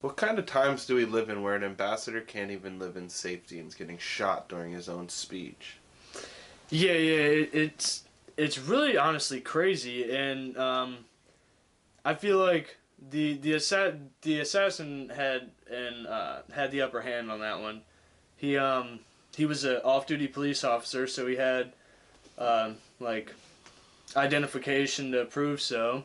What kind of times do we live in where an ambassador can't even live in safety and is getting shot during his own speech? It's really honestly crazy, and I feel like the assassin had the upper hand on that one. He was an off-duty police officer, so he had like identification to prove so.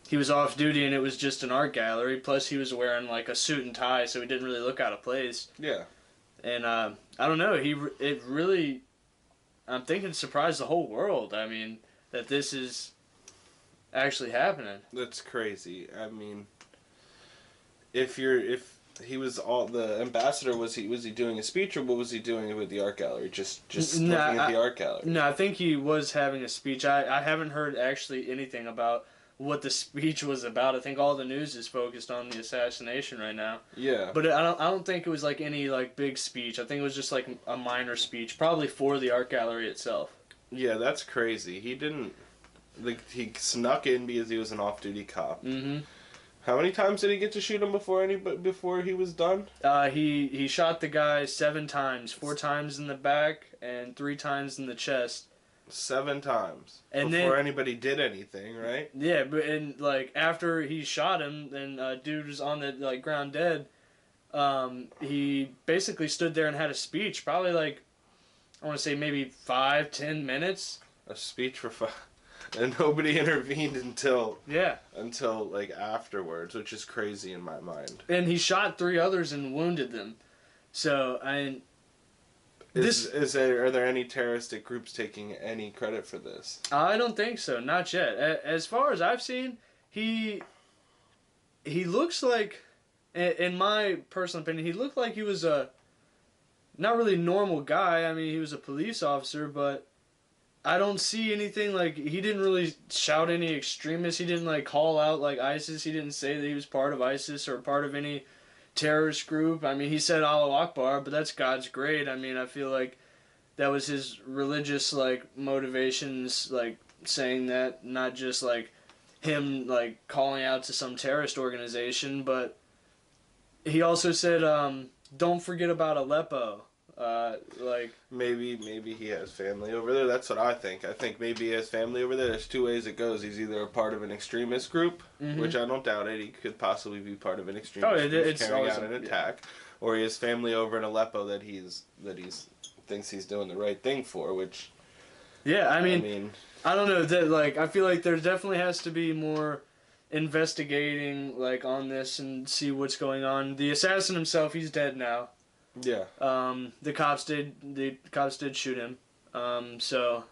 He was off duty, and it was just an art gallery. Plus, he was wearing like a suit and tie, so he didn't really look out of place. Yeah. And I don't know. It really, I'm thinking, surprised the whole world. I mean, that this is actually happening. That's crazy. I mean, if he was the ambassador, was he doing a speech, or what was he doing with the art gallery? Just looking at the art gallery. No, I think he was having a speech. I haven't heard actually anything about what the speech was about. I think all the news is focused on the assassination right now. Yeah. But I don't think it was like any like big speech. I think it was just like a minor speech, probably for the art gallery itself. Yeah, that's crazy. He didn't he snuck in because he was an off-duty cop. Mm-hmm. How many times did he get to shoot him before he was done? He shot the guy 7 times, 4 times in the back and 3 times in the chest. 7 times. And before anybody did anything, right? Yeah, but and like after he shot him, then dude was on the like ground dead. He basically stood there and had a speech, probably like I want to say maybe 5-10 minutes. A speech for 5, and nobody intervened until like afterwards, which is crazy in my mind. And he shot 3 others and wounded them. So are there any terroristic groups taking any credit for this? I don't think so, not yet. As far as I've seen, he looks like, in my personal opinion, he looked like he was a not really normal guy. I mean, he was a police officer, but I don't see anything like, he didn't really shout any extremists. He didn't like call out like ISIS. He didn't say that he was part of ISIS or part of any terrorist group. I mean, he said Allahu Akbar, but that's God's great. I mean, I feel like that was his religious like motivations, like saying that, not just like him like calling out to some terrorist organization. But he also said, don't forget about Aleppo. Like maybe he has family over there. That's what I think. I think maybe he has family over there. There's 2 ways it goes. He's either a part of an extremist group, which I don't doubt it. He could possibly be part of an extremist group carrying out an attack, or he has family over in Aleppo that he's thinks he's doing the right thing for. Which I mean I don't know, that like I feel like there definitely has to be more investigating like on this and see what's going on. The assassin himself, he's dead now. Yeah. The cops did shoot him. So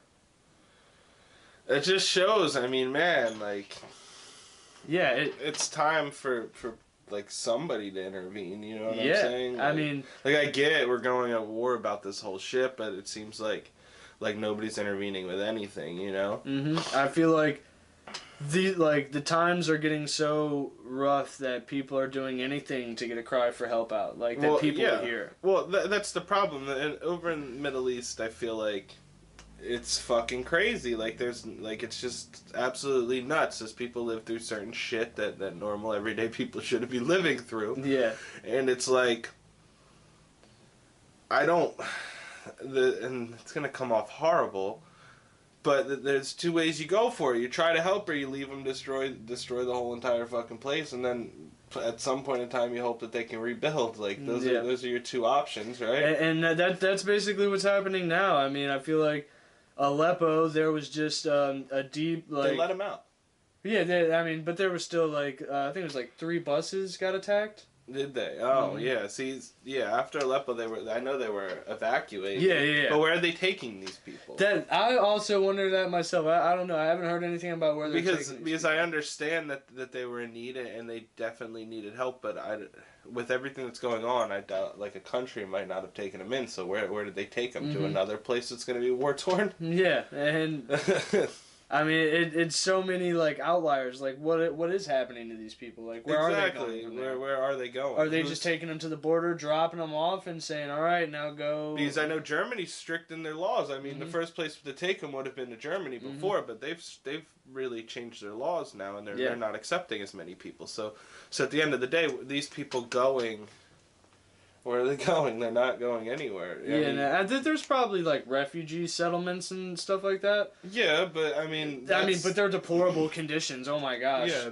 it just shows. I mean, man, like, yeah, it's time for like somebody to intervene. You know what I'm saying? Like, I mean, like I get it, we're going at war about this whole shit, but it seems like nobody's intervening with anything. You know? I feel like the times are getting so rough that people are doing anything to get a cry for help out, like that people hear. Well, that's the problem. And over in the Middle East, I feel like it's fucking crazy. Like there's like it's just absolutely nuts as people live through certain shit that normal everyday people shouldn't be living through. Yeah. And it's like and it's gonna come off horrible. But there's 2 ways you go for it. You try to help, or you leave them destroy the whole entire fucking place, and then at some point in time you hope that they can rebuild. Like those are your 2 options, right? And that's basically what's happening now. I mean, I feel like Aleppo, there was just a deep like they let him out. Yeah, but there was still like I think it was like 3 buses got attacked. Did they? Oh, yeah. See, after Aleppo, I know they were evacuated. Yeah. But where are they taking these people? That I also wonder that myself. I don't know. I haven't heard anything about where they're taking these because I understand that they were in need and they definitely needed help. But with everything that's going on, I doubt like a country might not have taken them in. So where did they take them to? Another place that's going to be war torn? Yeah, and I mean, it's so many like outliers. Like, what is happening to these people? Like, where are they going from there? Where are they going? Are they just taking them to the border, dropping them off, and saying, "All right, now go"? Because I know Germany's strict in their laws. I mean, the first place to take them would have been to Germany before, but they've really changed their laws now, and they're not accepting as many people. So at the end of the day, these people going. Where are they going? They're not going anywhere. I mean, there's probably like refugee settlements and stuff like that. Yeah, but I mean, but they're deplorable conditions. Oh my gosh. Yeah,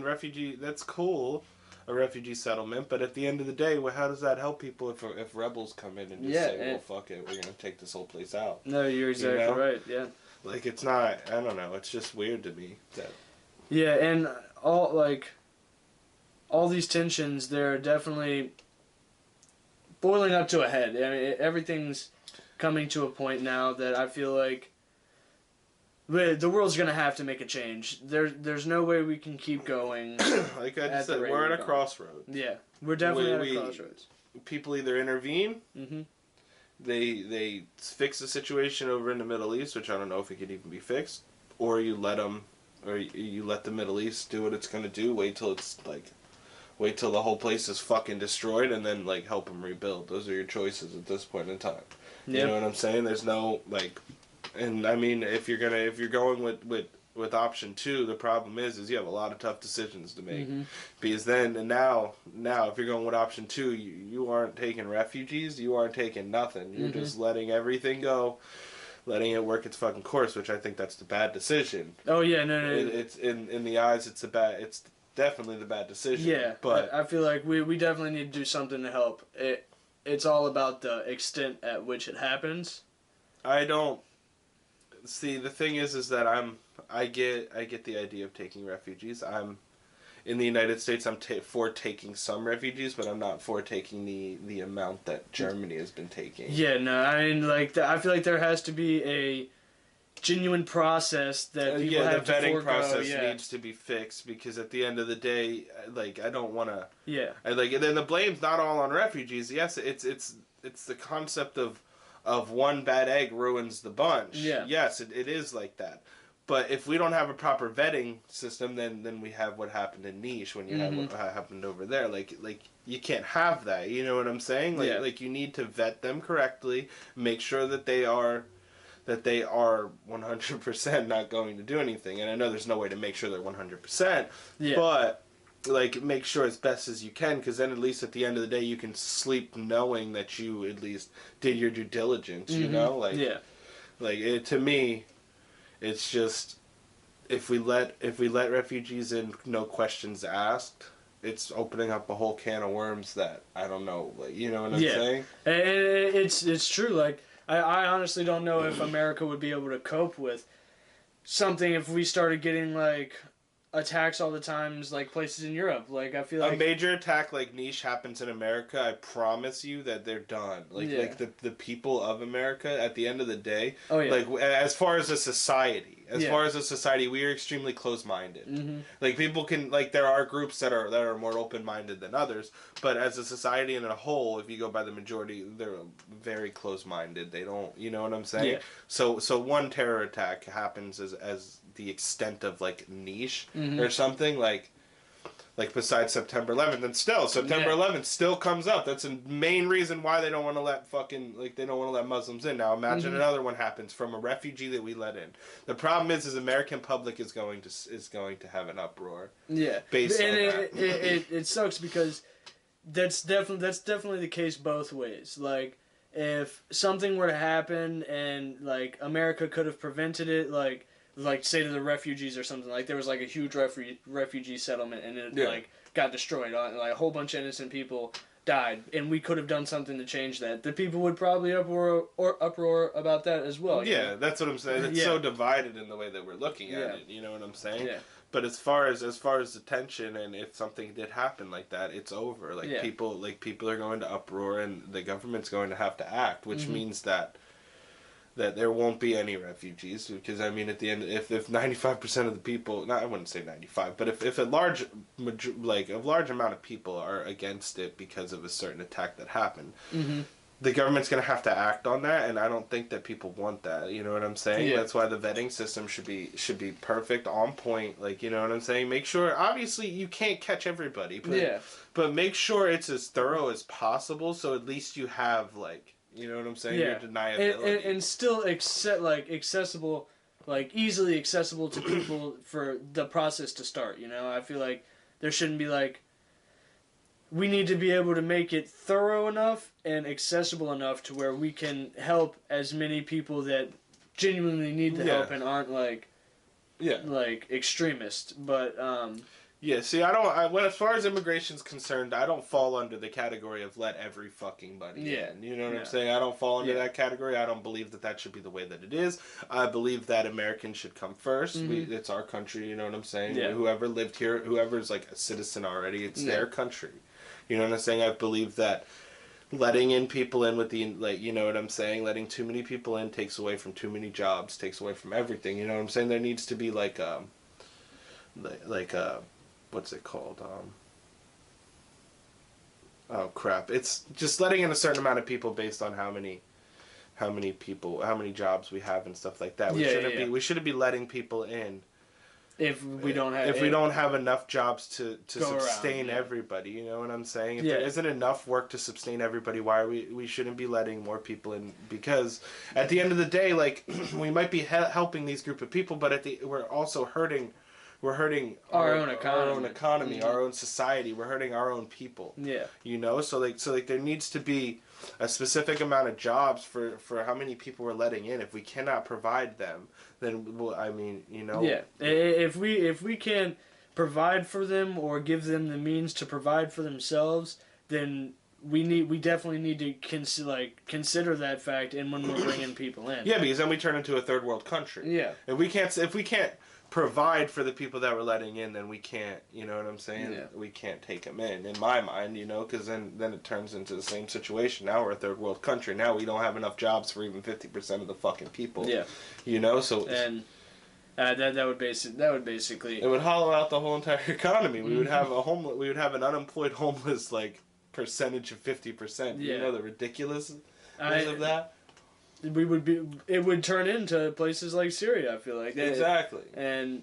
refugee. That's cool, a refugee settlement. But at the end of the day, how does that help people if rebels come in and just say, "Well, fuck it, we're gonna take this whole place out"? No, you're exactly right. Yeah. Like it's not. I don't know. It's just weird to me that. Yeah, and all these tensions, they're definitely boiling up to a head. I mean, everything's coming to a point now that I feel like the world's gonna have to make a change. There's no way we can keep going. Like I said, we're at a crossroads. Yeah, we're definitely at a crossroads. People either intervene. They fix the situation over in the Middle East, which I don't know if it could even be fixed, or you let the Middle East do what it's gonna do. Wait till the whole place is fucking destroyed, and then like help them rebuild. Those are your choices at this point in time. You know what I'm saying? There's no like, and I mean, if you're going with option 2, the problem is you have a lot of tough decisions to make. Because now if you're going with option 2, you aren't taking refugees, you aren't taking nothing. You're just letting everything go, letting it work its fucking course, which I think that's the bad decision. Oh yeah, no. It's in the eyes, it's definitely the bad decision. Yeah, but I feel like we definitely need to do something to help. It's all about the extent at which it happens. I don't see. The thing is that I get the idea of taking refugees. I'm in the United States. I'm for taking some refugees, but I'm not for taking the amount that Germany has been taking. Yeah, no, I mean, like I feel like there has to be a genuine process that people have to forego. The vetting process needs to be fixed, because at the end of the day, like I don't want to. Yeah. And then the blame's not all on refugees. Yes, it's the concept of one bad egg ruins the bunch. Yeah. Yes, it is like that. But if we don't have a proper vetting system, then we have what happened in Niche when you have what happened over there. Like you can't have that. You know what I'm saying? Like you need to vet them correctly, make sure that they are 100% not going to do anything. And I know there's no way to make sure they're 100%, but like make sure as best as you can, because then at least at the end of the day you can sleep knowing that you at least did your due diligence. You know, to me, it's just if we let refugees in, no questions asked, it's opening up a whole can of worms that I don't know. Like, you know what I'm saying? It's true. Like. I honestly don't know if America would be able to cope with something if we started getting, like, attacks all the times, like places in Europe. Like, I feel like... A major attack like Niche happens in America, I promise you that they're done. Like the people of America, at the end of the day, like, as far as a society, we are extremely close-minded. Like, people can, like, there are groups that are more open-minded than others, but as a society and a whole, if you go by the majority, they're very close-minded. They don't, you know what I'm saying? Yeah. So one terror attack happens as the extent of, like, Niche or something, like besides September 11th, and still September 11th still comes up. That's a main reason why they don't want to let Muslims in. Now imagine another one happens from a refugee that we let in. The problem is American public is going to have an uproar. Yeah, based on that. It sucks because that's definitely the case both ways. Like, if something were to happen and like America could have prevented it, like say to the refugees or something, like there was like a huge refugee settlement and it like got destroyed, like a whole bunch of innocent people died, and we could have done something to change that. The people would probably uproar about that as well. Yeah, that's what I'm saying. It's so divided in the way that we're looking at it. You know what I'm saying? Yeah. But as far as the tension, and if something did happen like that, it's over. Like people are going to uproar, and the government's going to have to act, which means that there won't be any refugees, because I mean at the end, if 95% of the people, I wouldn't say 95, but if a large amount of people are against it because of a certain attack that happened, the government's going to have to act on that, and I don't think that people want that. You know what I'm saying? Yeah. That's why the vetting system should be perfect, on point. Like, you know what I'm saying? Make sure, obviously, you can't catch everybody, but make sure it's as thorough as possible, so at least you have, like, you know what I'm saying? Your deniability. And still accessible, like, easily accessible to people for the process to start, you know? I feel like there shouldn't be, like, we need to be able to make it thorough enough and accessible enough to where we can help as many people that genuinely need the help and aren't like extremists. But see, when as far as immigration's concerned, I don't fall under the category of let every fucking buddy in. You know what I'm saying? I don't fall under that category. I don't believe that should be the way that it is. I believe that Americans should come first. It's our country. You know what I'm saying? Whoever lived here, whoever's like a citizen already, it's their country. You know what I'm saying? I believe that letting in people in with the, like, you know what I'm saying? Letting too many people in takes away from too many jobs, takes away from everything. You know what I'm saying? There needs to be like what's it called? Oh crap! It's just letting in a certain amount of people based on how many jobs we have and stuff like that. We shouldn't be letting people in. If we don't have enough jobs to sustain everybody, you know what I'm saying? If there isn't enough work to sustain everybody, why are we shouldn't be letting more people in? Because at the end of the day, like, we might be helping these group of people, but we're also hurting. We're hurting our own economy, our own society. We're hurting our own people. Yeah. You know, so there needs to be a specific amount of jobs for how many people we're letting in. If we cannot provide them, then, well, I mean, you know. Yeah. If we can provide for them or give them the means to provide for themselves, then we definitely need to consider that fact, and when we're bringing people in. Yeah, because then we turn into a third world country. Yeah. If we can't provide for the people that we're letting in, then we can't, you know what I'm saying? Yeah. We can't take them in my mind, you know, because then it turns into the same situation. Now we're a third world country. Now we don't have enough jobs for even 50% of the fucking people. Yeah. You know, so... And that would basically... It would hollow out the whole entire economy. We would have we would have an unemployed homeless, like, percentage of 50%. Yeah. You know the ridiculousness of that? It would turn into places like Syria, I feel like. Exactly. And